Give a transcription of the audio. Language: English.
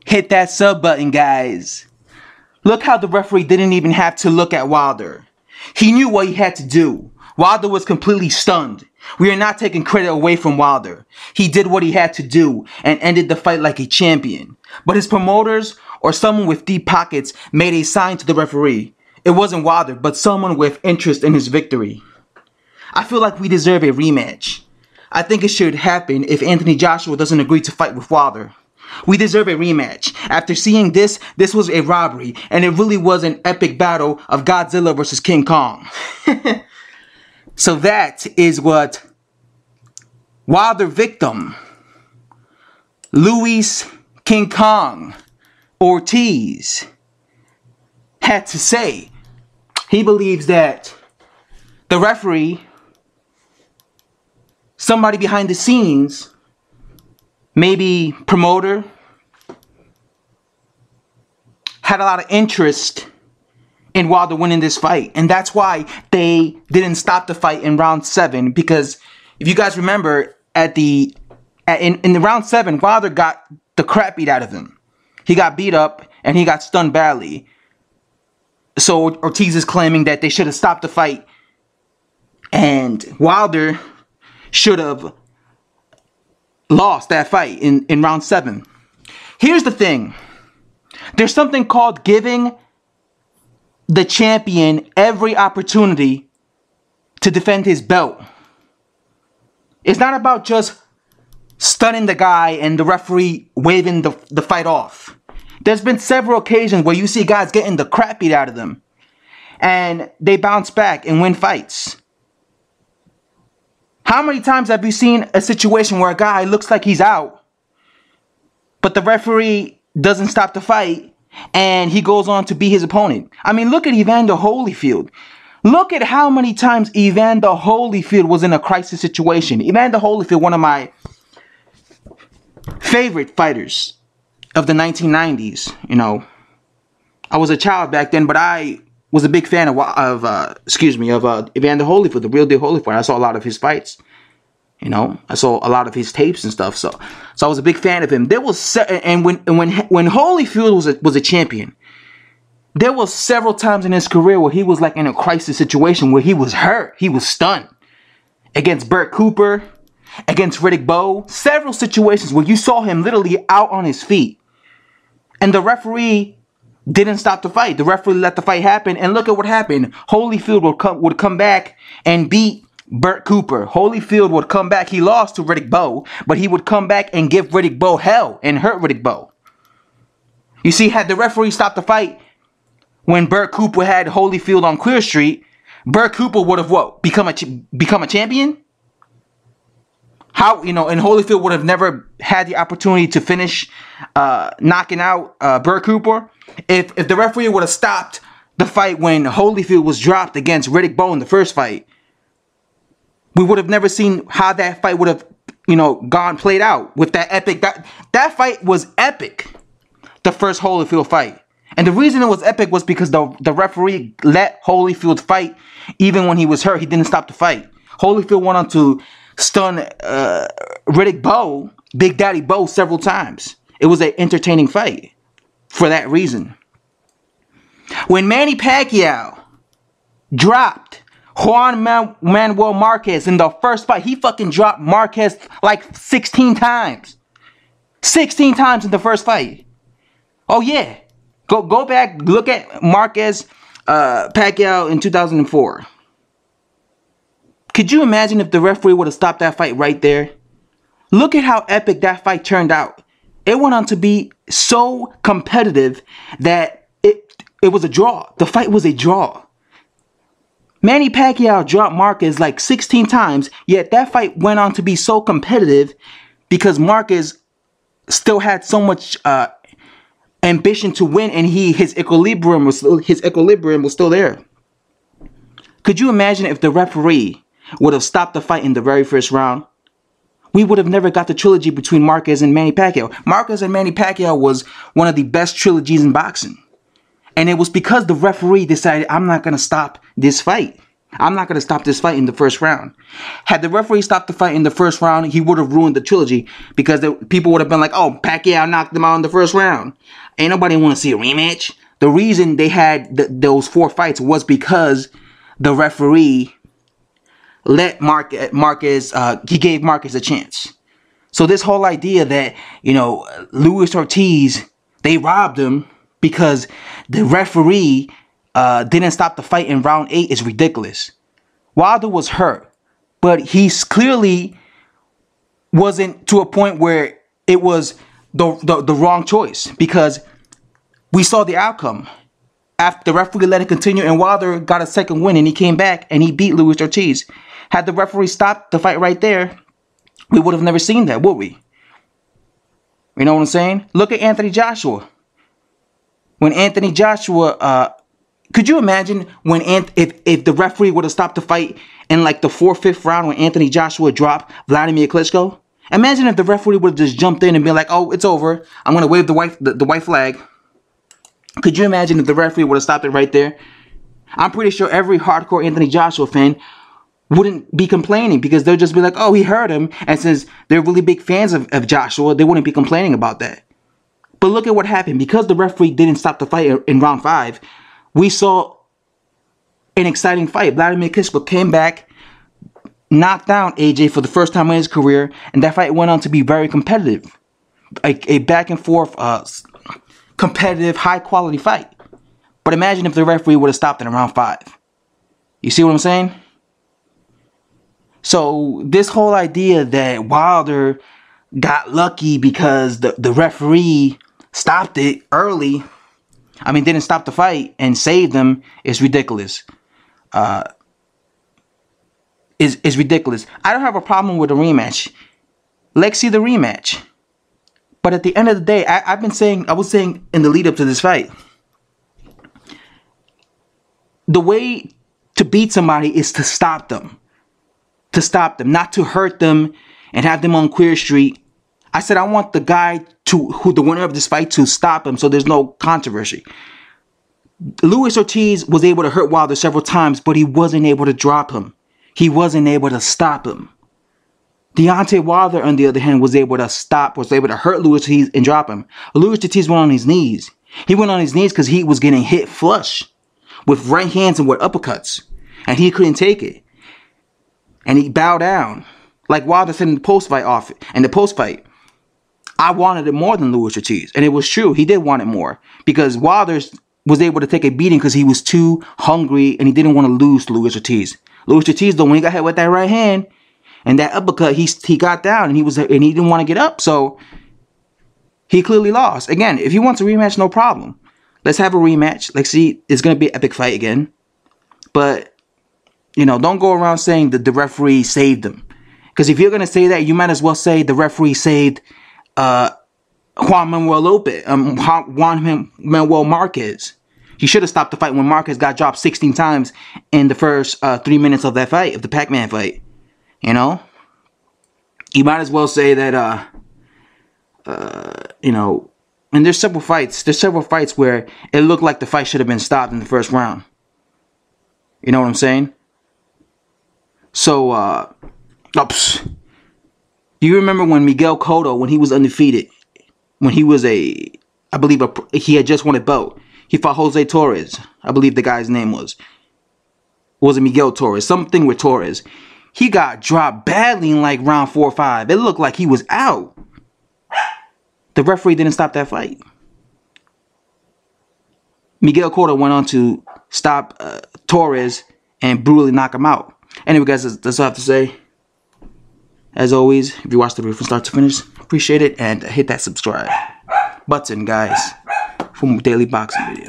Hit that sub button, guys. Look how the referee didn't even have to look at Wilder. He knew what he had to do. Wilder was completely stunned. We are not taking credit away from Wilder. He did what he had to do and ended the fight like a champion. But his promoters or someone with deep pockets made a sign to the referee. It wasn't Wilder, but someone with interest in his victory. I feel like we deserve a rematch. I think it should happen if Anthony Joshua doesn't agree to fight with Wilder. We deserve a rematch. After seeing this was a robbery, and it really was an epic battle of Godzilla versus King Kong. So that is what Wilder victim Luis King Kong Ortiz had to say. He believes that the referee, somebody behind the scenes, maybe promoter, had a lot of interest in Wilder winning this fight. And that's why they didn't stop the fight in round 7. Because if you guys remember, in the round 7, Wilder got the crap beat out of him. He got beat up and he got stunned badly. So Ortiz is claiming that they should have stopped the fight. And Wilder should have lost that fight in round 7. Here's the thing. There's something called giving the champion every opportunity to defend his belt. It's not about just stunning the guy and the referee waving the fight off. There's been several occasions where you see guys getting the crap beat out of them and they bounce back and win fights. How many times have you seen a situation where a guy looks like he's out, but the referee doesn't stop the fight and he goes on to beat his opponent? I mean, look at Evander Holyfield. Look at how many times Evander Holyfield was in a crisis situation. Evander Holyfield, one of my favorite fighters of the 1990s. You know, I was a child back then, but I was a big fan of Evander Holyfield, the real deal Holyfield. I saw a lot of his fights. You know, I saw a lot of his tapes and stuff. So I was a big fan of him. There was when Holyfield was a champion, there was several times in his career where he was like in a crisis situation where he was hurt, he was stunned. Against Burt Cooper, against Riddick Bowe, several situations where you saw him literally out on his feet, and the referee didn't stop the fight. The referee let the fight happen, and look at what happened. Holyfield would come back and beat Burt Cooper. Holyfield would come back. He lost to Riddick Bowe, but he would come back and give Riddick Bowe hell and hurt Riddick Bowe. You see, had the referee stopped the fight when Burt Cooper had Holyfield on Clear Street, Burt Cooper would have what? Become a champion? How, you know, and Holyfield would have never had the opportunity to finish knocking out Burt Cooper. If the referee would have stopped the fight when Holyfield was dropped against Riddick Bowe in the first fight, we would have never seen how that fight would have, you know, played out with that epic. That fight was epic, the first Holyfield fight. And the reason it was epic was because the referee let Holyfield fight even when he was hurt. He didn't stop the fight. Holyfield went on to stun Riddick Bowe, Big Daddy Bowe, several times. It was an entertaining fight for that reason. When Manny Pacquiao dropped Juan Manuel Marquez in the first fight, he fucking dropped Marquez like 16 times. 16 times in the first fight. Oh yeah. Go back, look at Marquez Pacquiao in 2004. Could you imagine if the referee would have stopped that fight right there? Look at how epic that fight turned out. It went on to be so competitive that it was a draw. The fight was a draw. Manny Pacquiao dropped Marquez like 16 times, yet that fight went on to be so competitive because Marquez still had so much ambition to win, and his equilibrium was still there. Could you imagine if the referee would have stopped the fight in the very first round? We would have never got the trilogy between Marquez and Manny Pacquiao. Marquez and Manny Pacquiao was one of the best trilogies in boxing. And it was because the referee decided, I'm not going to stop this fight. I'm not going to stop this fight in the first round. Had the referee stopped the fight in the first round, he would have ruined the trilogy, because people would have been like, oh, Pacquiao knocked him out in the first round. Ain't nobody want to see a rematch. The reason they had those 4 fights was because the referee let Marquez, he gave Marquez a chance. So this whole idea that, you know, Luis Ortiz, they robbed him because the referee didn't stop the fight in round 8 is ridiculous. Wilder was hurt, but he clearly wasn't to a point where it was the wrong choice, because we saw the outcome. After the referee let it continue, and Wilder got a second win, and he came back and he beat Luis Ortiz. Had the referee stopped the fight right there, we would have never seen that, would we? You know what I'm saying? Look at Anthony Joshua. When Anthony Joshua, could you imagine when if the referee would have stopped the fight in like the 4th, 5th round when Anthony Joshua dropped Vladimir Klitschko? Imagine if the referee would have just jumped in and been like, "Oh, it's over. I'm gonna wave the white flag." Could you imagine if the referee would have stopped it right there? I'm pretty sure every hardcore Anthony Joshua fan wouldn't be complaining, because they'll just be like, "Oh, he hurt him," and since they're really big fans of Joshua, they wouldn't be complaining about that. But look at what happened. Because the referee didn't stop the fight in round 5, we saw an exciting fight. Vladimir Klitschko came back, knocked down AJ for the first time in his career, and that fight went on to be very competitive. A back and forth, competitive, high quality fight. But imagine if the referee would have stopped it in round 5. You see what I'm saying? So this whole idea that Wilder got lucky because the referee stopped it early, I mean, didn't stop the fight and saved them, is ridiculous. Is ridiculous. I don't have a problem with a rematch. Let's see the rematch. But at the end of the day, I was saying in the lead up to this fight, the way to beat somebody is to stop them. To stop them, not to hurt them and have them on Queer Street. I said I want the guy the winner of this fight, to stop him so there's no controversy. Luis Ortiz was able to hurt Wilder several times, but he wasn't able to drop him. He wasn't able to stop him. Deontay Wilder, on the other hand, was able to hurt Luis Ortiz and drop him. Luis Ortiz went on his knees. He went on his knees because he was getting hit flush with right hands and with uppercuts, and he couldn't take it. And he bowed down, like Wilder said in the post-fight. I wanted it more than Luis Ortiz, and it was true. He did want it more, because Wilder was able to take a beating because he was too hungry and he didn't want to lose to Luis Ortiz. Luis Ortiz, though, when he got hit with that right hand and that uppercut, he got down and he didn't want to get up, so he clearly lost. Again, if he wants a rematch, no problem. Let's have a rematch. Let's see. It's gonna be an epic fight again, but you know, don't go around saying that the referee saved him. Because if you're going to say that, you might as well say the referee saved Juan Manuel Marquez. He should have stopped the fight when Marquez got dropped 16 times in the first 3 minutes of that fight, of the Pac-Man fight. You know? You might as well say that, you know, and there's several fights where it looked like the fight should have been stopped in the first round. You know what I'm saying? So, do you remember when Miguel Cotto, when he was undefeated, when he was he had just won a belt, he fought Jose Torres, I believe the guy's name was it Miguel Torres, something with Torres. He got dropped badly in like round 4 or 5. It looked like he was out. The referee didn't stop that fight. Miguel Cotto went on to stop Torres and brutally knock him out. Anyway, guys, that's all I have to say. As always, if you watch the video from start to finish, appreciate it, and hit that subscribe button, guys, for more daily boxing videos.